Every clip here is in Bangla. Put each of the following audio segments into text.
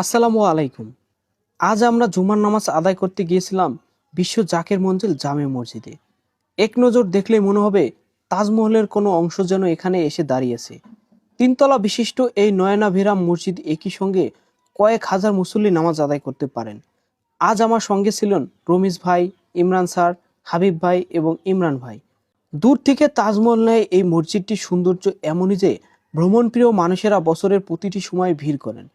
আসসালামু আলাইকুম। আজ আমরা জুমার নামাজ আদায় করতে গিয়েছিলাম বিশ্ব জাকের মঞ্জিল জামে মসজিদে। এক নজর দেখলেই মনে হবে তাজমহলের কোনো অংশ যেন এখানে এসে দাঁড়িয়েছে। তিনতলা বিশিষ্ট এই নয়নাভিরাম মসজিদ একই সঙ্গে কয়েক হাজার মুসল্লি নামাজ আদায় করতে পারেন। আজ আমার সঙ্গে ছিলেন রমিজ ভাই, ইমরান স্যার, হাবিব ভাই এবং ইমরান ভাই। দূর থেকে তাজমহল নেয় এই মসজিদটির সৌন্দর্য এমনই যে ভ্রমণপ্রিয় মানুষেরা বছরের প্রতিটি সময় ভিড় করেন।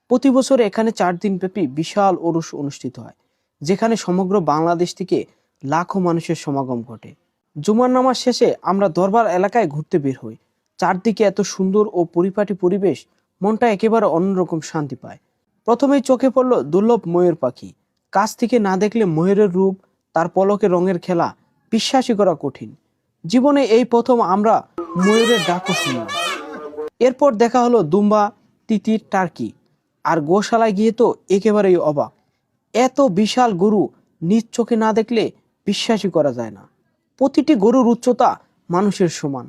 প্রতি বছর এখানে 4 দিন ব্যাপী বিশাল ওরস অনুষ্ঠিত হয়, যেখানে সমগ্র বাংলাদেশ থেকে লাখো মানুষের সমাগম ঘটে। জুমার নামাজ শেষে আমরা দরবার এলাকায় ঘুরতে বের হই। চারদিকে এত সুন্দর ও পরিপাটি পরিবেশ, মনটা একেবারে অন্যরকম শান্তি পায়। প্রথমেই চোখে পড়ল দুর্লভ ময়ূর পাখি। কাছ থেকে না দেখলে ময়ূরের রূপ, তার পলকে রঙের খেলা বিশ্বাসই করা কঠিন। জীবনে এই প্রথম আমরা ময়ূরের ডাকও শুনলাম। এরপর দেখা হলো দুম্বা, তিতির, টার্কি। আর গোশালায় গিয়ে তো একেবারেই অবাক। এত বিশাল গরু নিজ চোখে না দেখলে বিশ্বাসই করা যায় না। প্রতিটি গরুর উচ্চতা মানুষের সমান।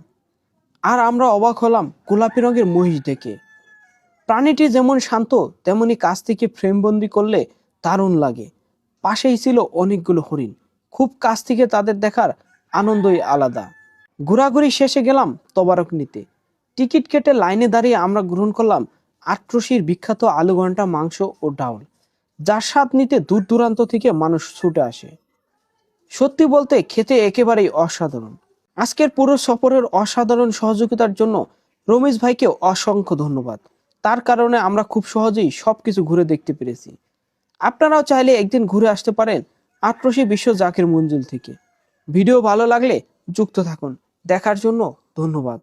আর আমরা অবাক হলাম গোলাপি রঙের মহিষ দেখে। প্রাণীটি যেমন শান্ত, তেমনি কাছ থেকে ফ্রেমবন্দি করলে দারুণ লাগে। পাশেই ছিল অনেকগুলো হরিণ। খুব কাছ থেকে তাদের দেখার আনন্দই আলাদা। ঘোরাঘুরি শেষে গেলাম তবারক নিতে। টিকিট কেটে লাইনে দাঁড়িয়ে আমরা গ্রহণ করলাম আটরশির বিখ্যাত আলু ঘন্টা, মাংস ও ডাউল, যার স্বাদ নিতে দূর দূরান্ত থেকে মানুষ ছুটে আসে। সত্যি বলতে খেতে একেবারেই অসাধারণ। আজকের পুরো সফরের অসাধারণ সহযোগিতার জন্য রমেশ ভাইকে অসংখ্য ধন্যবাদ। তার কারণে আমরা খুব সহজেই সবকিছু ঘুরে দেখতে পেরেছি। আপনারাও চাইলে একদিন ঘুরে আসতে পারেন আটরশি বিশ্ব জাকের মঞ্জিল থেকে। ভিডিও ভালো লাগলে যুক্ত থাকুন। দেখার জন্য ধন্যবাদ।